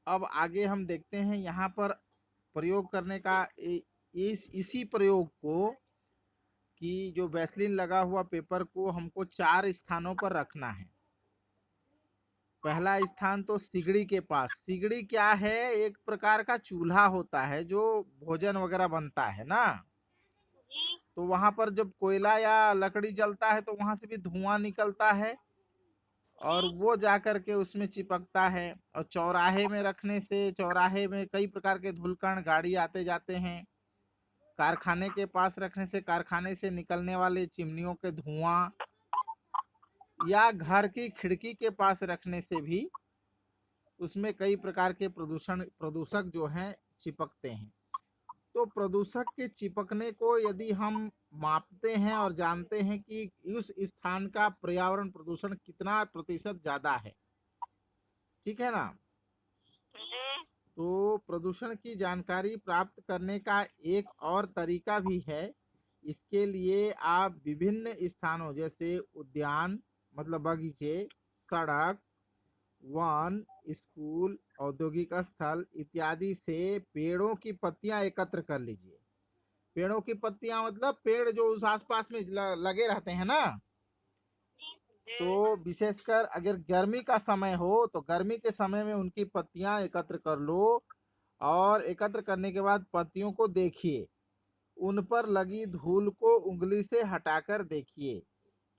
अब आगे हम देखते हैं यहाँ पर प्रयोग करने का इसी प्रयोग को कि जो वैसलीन लगा हुआ पेपर को हमको 4 स्थानों पर रखना है। पहला स्थान तो सिगड़ी के पास। सिगड़ी क्या है? एक प्रकार का चूल्हा होता है जो भोजन वगैरह बनता है ना। तो वहां पर जब कोयला या लकड़ी जलता है तो वहां से भी धुआं निकलता है और वो जा कर के उसमें चिपकता है। और चौराहे में रखने से, चौराहे में कई प्रकार के धूलकण गाड़ी आते जाते हैं। कारखाने के पास रखने से कारखाने से निकलने वाले चिमनियों के धुआं, या घर की खिड़की के पास रखने से भी उसमें कई प्रकार के प्रदूषक जो हैं चिपकते हैं। तो प्रदूषक के चिपकने को यदि हम मापते हैं और जानते हैं कि उस स्थान का पर्यावरण प्रदूषण कितना प्रतिशत ज्यादा है, ठीक है ना। तो प्रदूषण की जानकारी प्राप्त करने का एक और तरीका भी है। इसके लिए आप विभिन्न स्थानों जैसे उद्यान मतलब बगीचे, सड़क, वन, स्कूल, औद्योगिक स्थल इत्यादि से पेड़ों की पत्तियां एकत्र कर लीजिए। पेड़ों की पत्तियां मतलब पेड़ जो उस आसपास में लगे रहते हैं ना। तो विशेषकर अगर गर्मी का समय हो तो गर्मी के समय में उनकी पत्तियां एकत्र कर लो और एकत्र करने के बाद पत्तियों को देखिए, उन पर लगी धूल को उंगली से हटाकर देखिए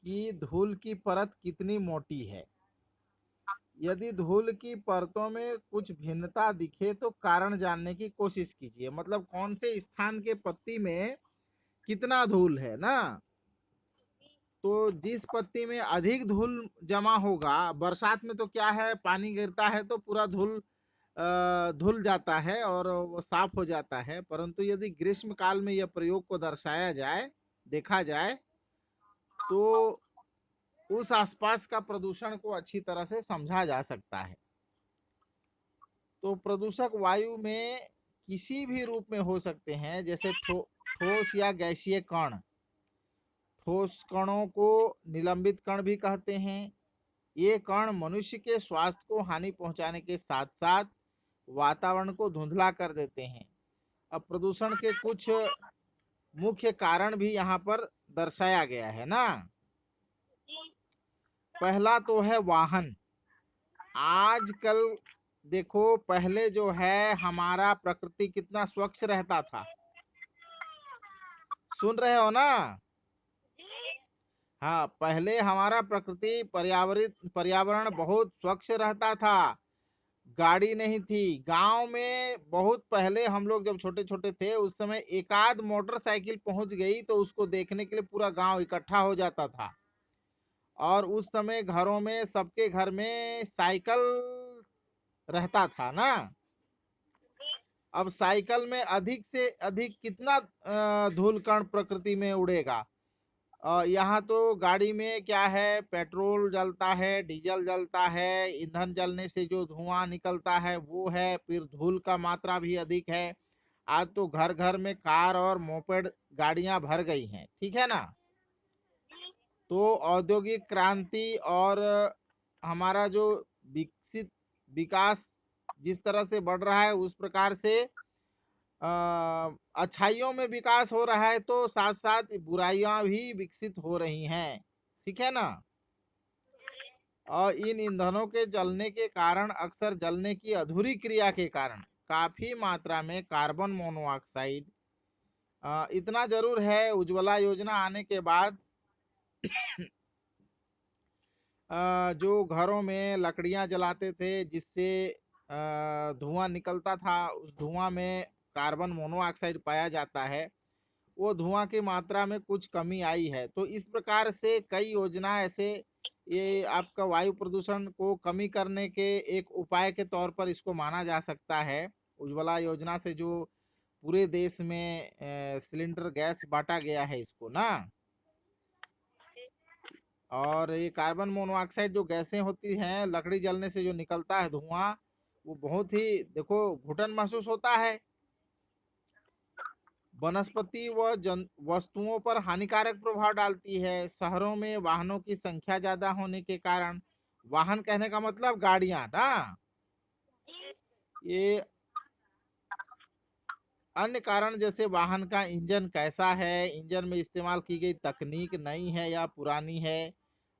कि धूल की परत कितनी मोटी है। यदि धूल की परतों में कुछ भिन्नता दिखे तो कारण जानने की कोशिश कीजिए। मतलब कौन से स्थान के पत्ती में कितना धूल है ना। तो जिस पत्ती में अधिक धूल जमा होगा, बरसात में तो क्या है, पानी गिरता है तो पूरा धुल जाता है और वो साफ हो जाता है। परंतु यदि ग्रीष्म काल में यह प्रयोग को दर्शाया जाए, देखा जाए, तो उस आसपास का प्रदूषण को अच्छी तरह से समझा जा सकता है। तो प्रदूषक वायु में किसी भी रूप में हो सकते हैं, जैसे ठोस या गैसीय कण। ठोस कणों को निलंबित कण भी कहते हैं। ये कण मनुष्य के स्वास्थ्य को हानि पहुंचाने के साथ साथ वातावरण को धुंधला कर देते हैं। अब प्रदूषण के कुछ मुख्य कारण भी यहाँ पर दर्शाया गया है ना। पहला तो है वाहन। आजकल देखो, पहले जो है हमारा प्रकृति कितना स्वच्छ रहता था, सुन रहे हो ना। हाँ, पहले हमारा प्रकृति पर्यावरण बहुत स्वच्छ रहता था। गाड़ी नहीं थी गांव में। बहुत पहले हम लोग जब छोटे छोटे थे उस समय एकाध मोटरसाइकिल पहुंच गई तो उसको देखने के लिए पूरा गांव इकट्ठा हो जाता था। और उस समय घरों में, सबके घर में साइकिल रहता था ना। अब साइकिल में अधिक से अधिक कितना धूल कण प्रकृति में उड़ेगा। यहाँ तो गाड़ी में क्या है, पेट्रोल जलता है, डीजल जलता है, ईंधन जलने से जो धुआं निकलता है वो है, फिर धूल का मात्रा भी अधिक है। आज तो घर घर में कार और मोपेड गाड़ियां भर गई हैं, ठीक है ना। तो औद्योगिक क्रांति और हमारा जो विकास जिस तरह से बढ़ रहा है उस प्रकार से अच्छाइयों में विकास हो रहा है, तो साथ साथ बुराइयां भी विकसित हो रही हैं, ठीक है ना। और इन ईंधनों के जलने के कारण, अक्सर जलने की अधूरी क्रिया के कारण काफी मात्रा में कार्बन मोनोऑक्साइड, इतना जरूर है उज्ज्वला योजना आने के बाद जो घरों में लकड़ियां जलाते थे जिससे धुआं निकलता था, उस धुआं में कार्बन मोनोऑक्साइड पाया जाता है। वो धुआं की मात्रा में कुछ कमी आई है। तो इस प्रकार से कई योजना ऐसे ये आपका वायु प्रदूषण को कमी करने के एक उपाय के तौर पर इसको माना जा सकता है। उज्ज्वला योजना से जो पूरे देश में सिलेंडर गैस बांटा गया है इसको ना। और ये कार्बन मोनोऑक्साइड जो गैसें होती हैं लकड़ी जलने से जो निकलता है धुआं, वो बहुत ही, देखो, घुटन महसूस होता है। वनस्पति व वस्तुओं पर हानिकारक प्रभाव डालती है। शहरों में वाहनों की संख्या ज्यादा होने के कारण, वाहन कहने का मतलब गाड़ियां ना, ये अन्य कारण जैसे वाहन का इंजन कैसा है, इंजन में इस्तेमाल की गई तकनीक नई है या पुरानी है,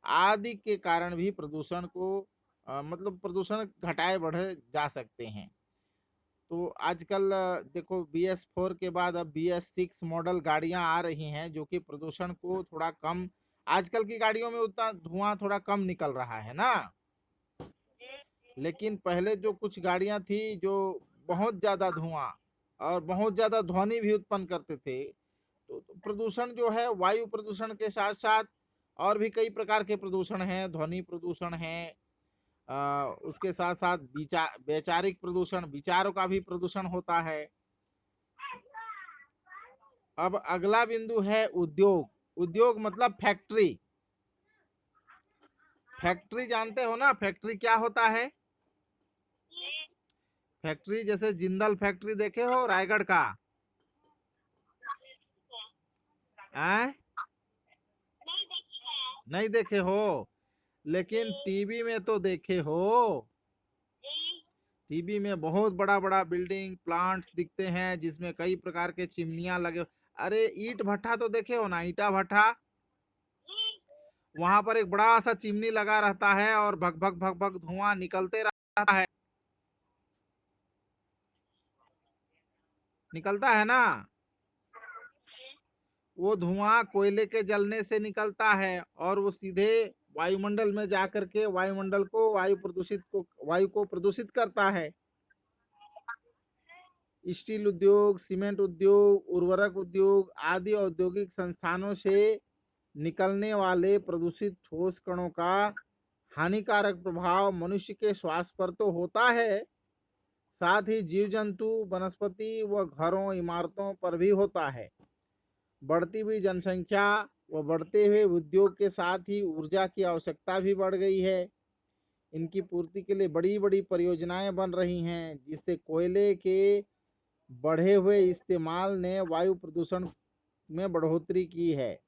आदि के कारण भी प्रदूषण को मतलब प्रदूषण घटाए बढ़े जा सकते हैं। तो आजकल देखो BS4 के बाद अब BS6 मॉडल गाड़ियां आ रही हैं जो कि प्रदूषण को थोड़ा कम, आजकल की गाड़ियों में उतना धुआं थोड़ा कम निकल रहा है ना। लेकिन पहले जो कुछ गाड़ियां थी जो बहुत ज्यादा धुआं और बहुत ज्यादा ध्वनि भी उत्पन्न करते थे, तो प्रदूषण जो है वायु प्रदूषण के साथ साथ और भी कई प्रकार के प्रदूषण हैं, ध्वनि प्रदूषण है, उसके साथ साथ वैचारिक प्रदूषण, विचारों का भी प्रदूषण होता है। अब अगला बिंदु है उद्योग। उद्योग मतलब फैक्ट्री। फैक्ट्री जानते हो ना, फैक्ट्री क्या होता है? फैक्ट्री जैसे जिंदल फैक्ट्री देखे हो रायगढ़ का? हैं? नहीं देखे हो, लेकिन टीवी में तो देखे हो। टीवी में बहुत बड़ा बड़ा बिल्डिंग प्लांट्स दिखते हैं जिसमें कई प्रकार के चिमनियां लगे। अरे ईंट भट्ठा तो देखे हो ना, ईटा भट्ठा? वहां पर एक बड़ा सा चिमनी लगा रहता है और भग भग भग भग धुआं निकलते रहता है, निकलता है ना। वो धुआं कोयले के जलने से निकलता है और वो सीधे वायुमंडल में जाकर के वायुमंडल को वायु को प्रदूषित करता है। स्टील उद्योग, सीमेंट उद्योग, उर्वरक उद्योग आदि औद्योगिक संस्थानों से निकलने वाले प्रदूषित ठोस कणों का हानिकारक प्रभाव मनुष्य के स्वास्थ्य पर तो होता है, साथ ही जीव जंतु, वनस्पति व घरों इमारतों पर भी होता है। बढ़ती हुई जनसंख्या व बढ़ते हुए उद्योग के साथ ही ऊर्जा की आवश्यकता भी बढ़ गई है। इनकी पूर्ति के लिए बड़ी बड़ी परियोजनाएं बन रही हैं, जिससे कोयले के बढ़े हुए इस्तेमाल ने वायु प्रदूषण में बढ़ोतरी की है।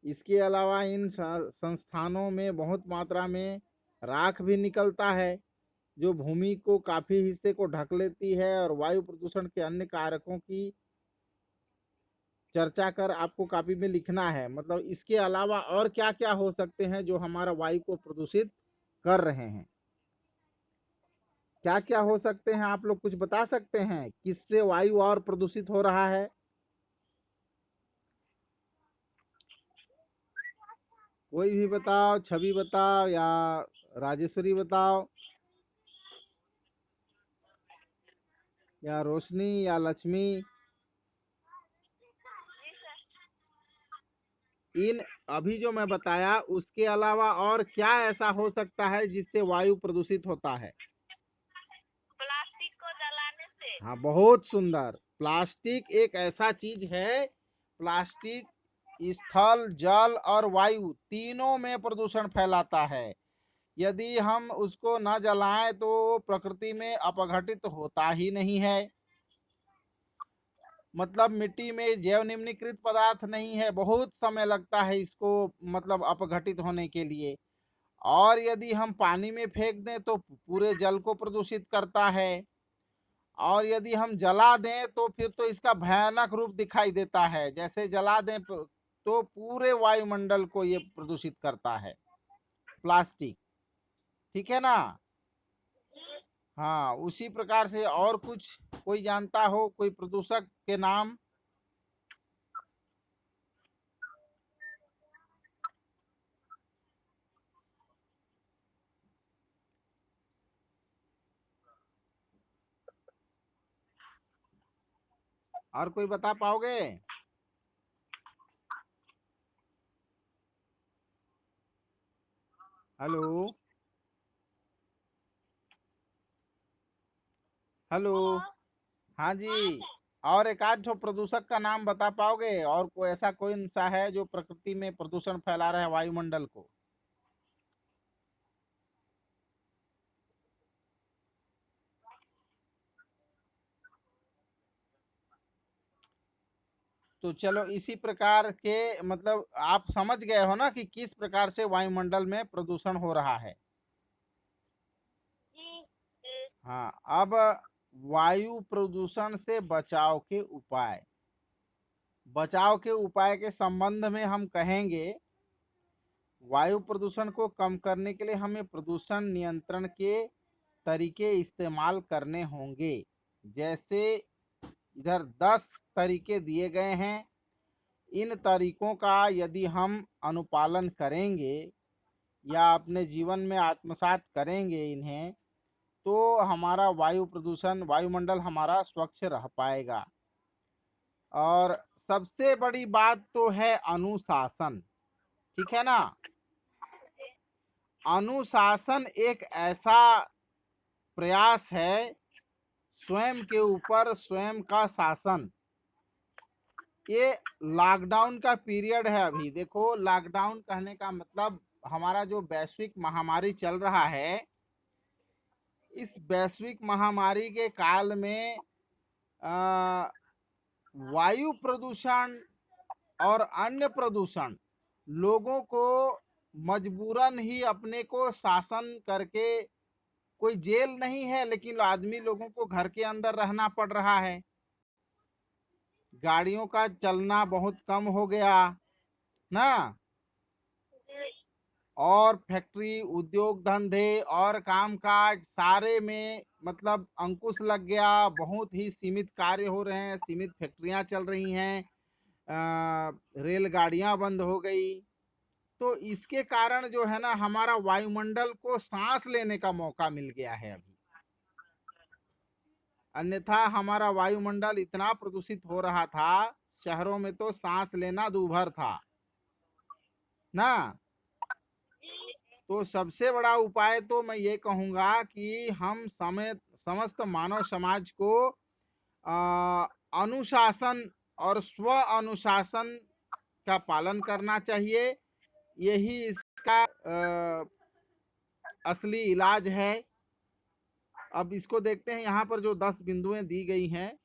इसके अलावा इन संस्थानों में बहुत मात्रा में राख भी निकलता है जो भूमि को काफी हिस्से को ढक लेती है और वायु प्रदूषण के अन्य कारकों की चर्चा कर आपको कॉपी में लिखना है। मतलब इसके अलावा और क्या क्या हो सकते हैं जो हमारा वायु को प्रदूषित कर रहे हैं, क्या क्या हो सकते हैं, आप लोग कुछ बता सकते हैं किससे वायु और प्रदूषित हो रहा है? कोई भी बताओ, छवि बताओ या राजेश्वरी बताओ या रोशनी या लक्ष्मी। इन अभी जो मैं बताया उसके अलावा और क्या ऐसा हो सकता है जिससे वायु प्रदूषित होता है? प्लास्टिक को जलाने से। हाँ, बहुत सुंदर। प्लास्टिक एक ऐसा चीज है, प्लास्टिक स्थल, जल और वायु तीनों में प्रदूषण फैलाता है। यदि हम उसको न जलाएं तो प्रकृति में अपघटित होता ही नहीं है। मतलब मिट्टी में जैव निम्नीकृत पदार्थ नहीं है, बहुत समय लगता है इसको मतलब अपघटित होने के लिए। और यदि हम पानी में फेंक दें तो पूरे जल को प्रदूषित करता है, और यदि हम जला दें तो फिर तो इसका भयानक रूप दिखाई देता है। जैसे जला दें तो पूरे वायुमंडल को ये प्रदूषित करता है प्लास्टिक, ठीक है ना। हाँ, उसी प्रकार से और कुछ कोई जानता हो कोई प्रदूषक के नाम? और कोई बता पाओगे? Hello, hello. हाँ जी, और एक आध ठो प्रदूषक का नाम बता पाओगे? और कोई ऐसा कोई सा है जो प्रकृति में प्रदूषण फैला रहा है वायुमंडल को? तो चलो इसी प्रकार के मतलब आप समझ गए हो ना कि किस प्रकार से वायुमंडल में प्रदूषण हो रहा है। जी। हाँ, अब वायु प्रदूषण से बचाव के उपाय के संबंध में हम कहेंगे, वायु प्रदूषण को कम करने के लिए हमें प्रदूषण नियंत्रण के तरीके इस्तेमाल करने होंगे। जैसे इधर 10 तरीके दिए गए हैं। इन तरीकों का यदि हम अनुपालन करेंगे या अपने जीवन में आत्मसात करेंगे इन्हें, तो हमारा वायुमंडल हमारा स्वच्छ रह पाएगा। और सबसे बड़ी बात तो है अनुशासन, ठीक है ना। अनुशासन एक ऐसा प्रयास है, स्वयं के ऊपर स्वयं का शासन। ये लॉकडाउन का पीरियड है। अभी देखो, लॉकडाउन कहने का मतलब हमारा जो वैश्विक महामारी चल रहा है, इस वैश्विक महामारी के काल में वायु प्रदूषण और अन्य प्रदूषण लोगों को मजबूरन ही अपने को शासन करके, कोई जेल नहीं है लेकिन आदमी लोगों को घर के अंदर रहना पड़ रहा है। गाड़ियों का चलना बहुत कम हो गया ना, और फैक्ट्री, उद्योग धंधे और कामकाज सारे में मतलब अंकुश लग गया। बहुत ही सीमित कार्य हो रहे हैं, सीमित फैक्ट्रियां चल रही हैं, रेलगाड़ियां बंद हो गई। तो इसके कारण जो है ना, हमारा वायुमंडल को सांस लेने का मौका मिल गया है अभी। अन्यथा हमारा वायुमंडल इतना प्रदूषित हो रहा था, शहरों में तो सांस लेना दूभर था ना। तो सबसे बड़ा उपाय तो मैं ये कहूँगा कि हम समस्त मानव समाज को अनुशासन और स्व अनुशासन का पालन करना चाहिए। यही इसका असली इलाज है। अब इसको देखते हैं, यहाँ पर जो 10 बिंदुएं दी गई हैं।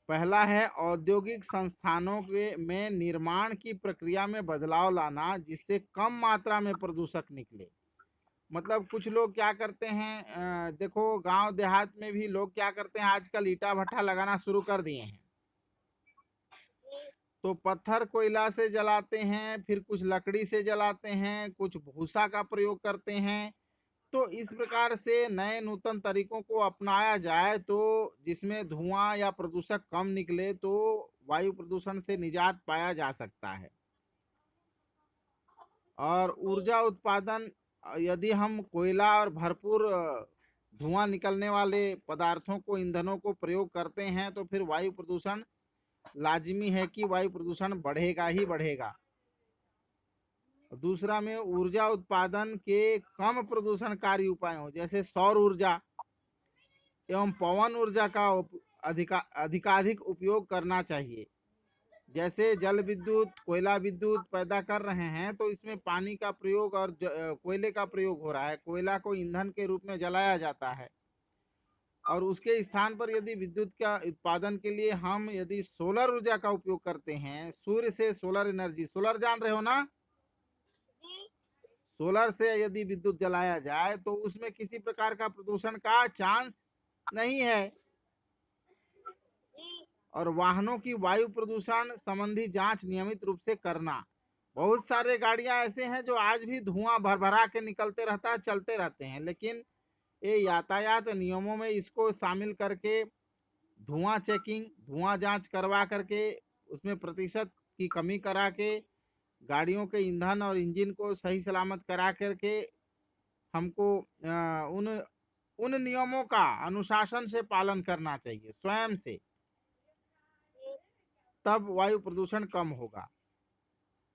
पहला है औद्योगिक संस्थानों में निर्माण की प्रक्रिया में बदलाव लाना, जिससे कम मात्रा में प्रदूषक निकले। मतलब कुछ लोग क्या करते हैं, देखो गांव देहात में भी लोग क्या करते हैं, आजकल ईटा भट्ठा लगाना शुरू कर दिए हैं। तो पत्थर कोयला से जलाते हैं, फिर कुछ लकड़ी से जलाते हैं, कुछ भूसा का प्रयोग करते हैं। तो इस प्रकार से नए नूतन तरीकों को अपनाया जाए, तो जिसमें धुआं या प्रदूषक कम निकले, तो वायु प्रदूषण से निजात पाया जा सकता है। और ऊर्जा उत्पादन, यदि हम कोयला और भरपूर धुआं निकलने वाले पदार्थों को, ईंधनों को प्रयोग करते हैं, तो फिर वायु प्रदूषण लाजिमी है कि वायु प्रदूषण बढ़ेगा ही बढ़ेगा। दूसरा में ऊर्जा उत्पादन के कम प्रदूषणकारी उपायों, जैसे सौर ऊर्जा एवं पवन ऊर्जा का अधिकाधिक उपयोग करना चाहिए। जैसे जल विद्युत, कोयला विद्युत पैदा कर रहे हैं, तो इसमें पानी का प्रयोग और कोयले का प्रयोग हो रहा है। कोयला को ईंधन के रूप में जलाया जाता है, और उसके स्थान पर यदि विद्युत का उत्पादन के लिए हम यदि सोलर ऊर्जा का उपयोग करते हैं, सूर्य से सोलर एनर्जी, सोलर जान रहे हो ना, सोलर से यदि विद्युत जलाया जाए, तो उसमें किसी प्रकार का प्रदूषण का चांस नहीं है। और वाहनों की वायु प्रदूषण संबंधी जांच नियमित रूप से करना। बहुत सारे गाड़ियां ऐसे हैं जो आज भी धुआं भरभरा के निकलते रहता है, चलते रहते हैं, लेकिन ये यातायात नियमों में इसको शामिल करके धुआं चेकिंग, धुआं जांच करवा करके उसमें प्रतिशत की कमी करा के गाड़ियों के ईंधन और इंजन को सही सलामत करा करके हमको उन नियमों का अनुशासन से पालन करना चाहिए स्वयं से, तब वायु प्रदूषण कम होगा।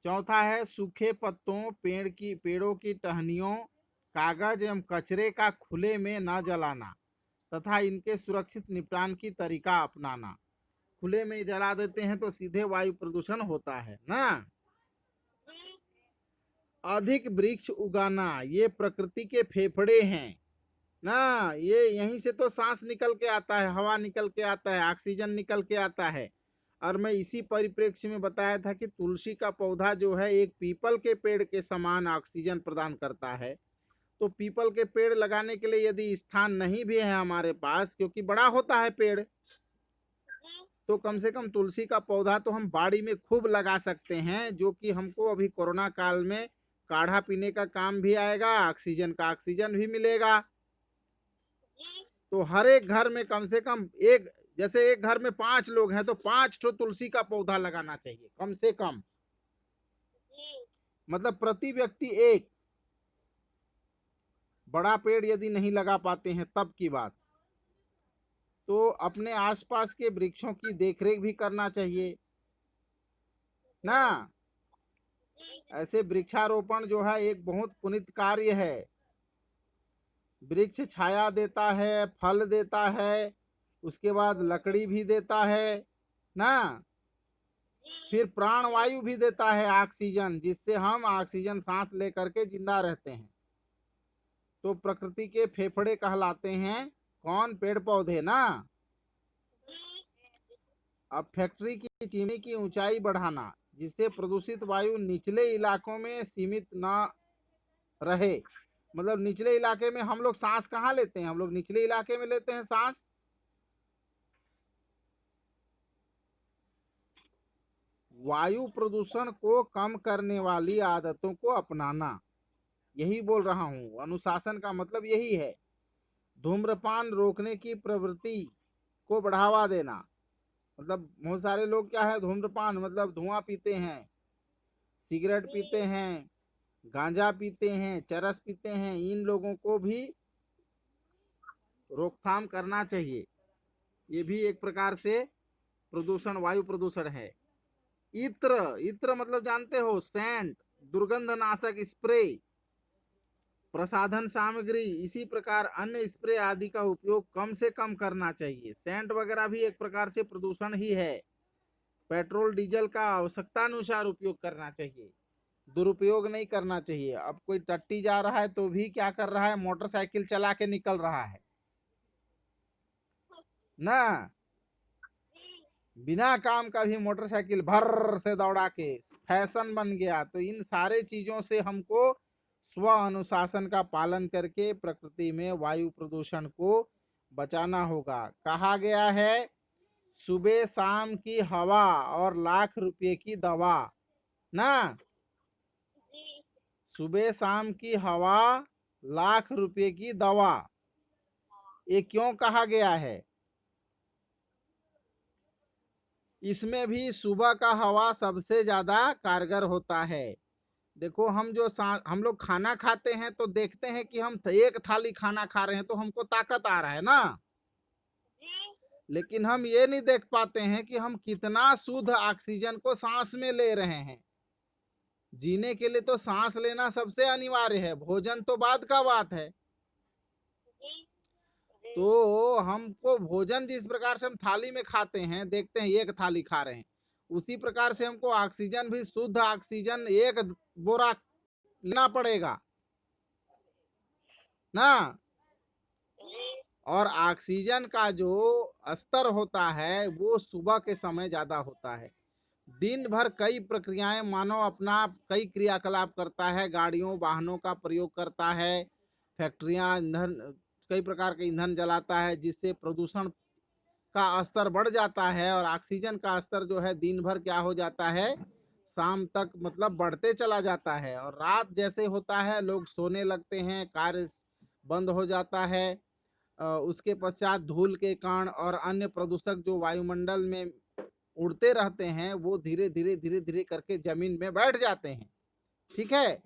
चौथा है सूखे पत्तों, पेड़ों की टहनियों, कागज एवं कचरे का खुले में न जलाना तथा इनके सुरक्षित निपटान की तरीका अपनाना। खुले में जला देते हैं तो सीधे वायु प्रदूषण होता है ना। अधिक वृक्ष उगाना, ये प्रकृति के फेफड़े हैं ना, ये यहीं से तो सांस निकल के आता है, हवा निकल के आता है, ऑक्सीजन निकल के आता है। और मैं इसी परिप्रेक्ष्य में बताया था कि तुलसी का पौधा जो है एक पीपल के पेड़ के समान ऑक्सीजन प्रदान करता है। तो पीपल के पेड़ लगाने के लिए यदि स्थान नहीं भी है हमारे पास, क्योंकि बड़ा होता है पेड़, तो कम से कम तुलसी का पौधा तो हम बाड़ी में खूब लगा सकते हैं, जो कि हमको अभी कोरोना काल में काढ़ा पीने का काम भी आएगा, ऑक्सीजन का ऑक्सीजन भी मिलेगा। तो हर एक घर में कम से कम एक, जैसे एक घर में 5 लोग हैं तो 5 ठो तुलसी का पौधा लगाना चाहिए कम से कम, मतलब प्रति व्यक्ति एक। बड़ा पेड़ यदि नहीं लगा पाते हैं तब की बात, तो अपने आसपास के वृक्षों की देखरेख भी करना चाहिए ना। ऐसे वृक्षारोपण जो है एक बहुत पुनीत कार्य है। वृक्ष छाया देता है, फल देता है, उसके बाद लकड़ी भी देता है ना, फिर प्राणवायु भी देता है ऑक्सीजन, जिससे हम ऑक्सीजन सांस लेकर के जिंदा रहते हैं। तो प्रकृति के फेफड़े कहलाते हैं कौन? पेड़ पौधे ना। अब फैक्ट्री की चिमनी की ऊंचाई बढ़ाना, जिससे प्रदूषित वायु निचले इलाकों में सीमित ना रहे। मतलब निचले इलाके में हम लोग सांस कहाँ लेते हैं? हम लोग निचले इलाके में लेते हैं सांस। वायु प्रदूषण को कम करने वाली आदतों को अपनाना, यही बोल रहा हूं। अनुशासन का मतलब यही है। धूम्रपान रोकने की प्रवृत्ति को बढ़ावा देना, मतलब बहुत सारे लोग क्या है, धूम्रपान मतलब धुआं पीते हैं, सिगरेट पीते हैं, गांजा पीते हैं, चरस पीते हैं। इन लोगों को भी रोकथाम करना चाहिए। ये भी एक प्रकार से प्रदूषण, वायु प्रदूषण है। इत्र, इत्र मतलब जानते हो, सेंट, दुर्गंधनाशक स्प्रे, प्रसाधन सामग्री, इसी प्रकार अन्य स्प्रे आदि का उपयोग कम से कम करना चाहिए। सेंट वगैरह भी एक प्रकार से प्रदूषण ही है। पेट्रोल डीजल का आवश्यकता अनुसार उपयोग करना चाहिए, दुरुपयोग नहीं करना चाहिए। अब कोई टट्टी जा रहा है तो भी क्या कर रहा है, मोटरसाइकिल चला के निकल रहा है ना, बिना काम का भी मोटरसाइकिल भर से दौड़ा के फैशन बन गया। तो इन सारे चीजों से हमको स्व अनुशासन का पालन करके प्रकृति में वायु प्रदूषण को बचाना होगा। कहा गया है सुबह शाम की हवा और लाख रुपए की दवा ना। सुबह शाम की हवा, लाख रुपए की दवा, ये क्यों कहा गया है? इसमें भी सुबह का हवा सबसे ज्यादा कारगर होता है। देखो हम लोग खाना खाते हैं तो देखते हैं कि हम एक थाली खाना खा रहे हैं तो हमको ताकत आ रहा है ना, लेकिन हम ये नहीं देख पाते हैं कि हम कितना शुद्ध ऑक्सीजन को सांस में ले रहे हैं। जीने के लिए तो सांस लेना सबसे अनिवार्य है, भोजन तो बाद का बात है। तो हमको भोजन जिस प्रकार से हम थाली में खाते हैं, देखते हैं एक थाली खा रहे हैं, उसी प्रकार से हमको ऑक्सीजन भी, शुद्ध ऑक्सीजन एक बोरा लेना पड़ेगा ना। और ऑक्सीजन का जो स्तर होता है वो सुबह के समय ज्यादा होता है। दिन भर कई प्रक्रियाएं मानव अपना कई क्रियाकलाप करता है, गाड़ियों वाहनों का प्रयोग करता है, फैक्ट्रियां ईंधन, कई प्रकार के ईंधन जलाता है, जिससे प्रदूषण का स्तर बढ़ जाता है। और ऑक्सीजन का स्तर जो है दिन भर क्या हो जाता है, शाम तक मतलब बढ़ते चला जाता है। और रात जैसे होता है लोग सोने लगते हैं, कार्य बंद हो जाता है। उसके पश्चात धूल के कण और अन्य प्रदूषक जो वायुमंडल में उड़ते रहते हैं वो धीरे धीरे करके जमीन में बैठ जाते हैं। ठीक है।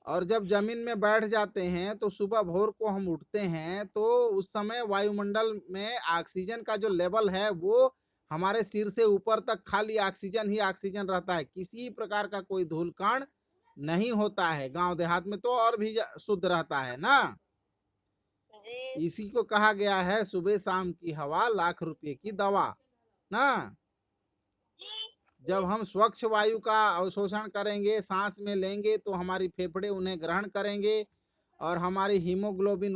और जब जमीन में बैठ जाते हैं तो सुबह भोर को हम उठते हैं तो उस समय वायुमंडल में ऑक्सीजन का जो लेवल है वो हमारे सिर से ऊपर तक खाली ऑक्सीजन ही ऑक्सीजन रहता है, किसी प्रकार का कोई धूल कण नहीं होता है। गांव देहात में तो और भी शुद्ध रहता है ना। इसी को कहा गया है सुबह शाम की हवा, लाख रुपए की दवा ना। जब हम स्वच्छ वायु का अवशोषण करेंगे, सांस में लेंगे, तो हमारी फेफड़े उन्हें ग्रहण करेंगे और हमारी हीमोग्लोबिन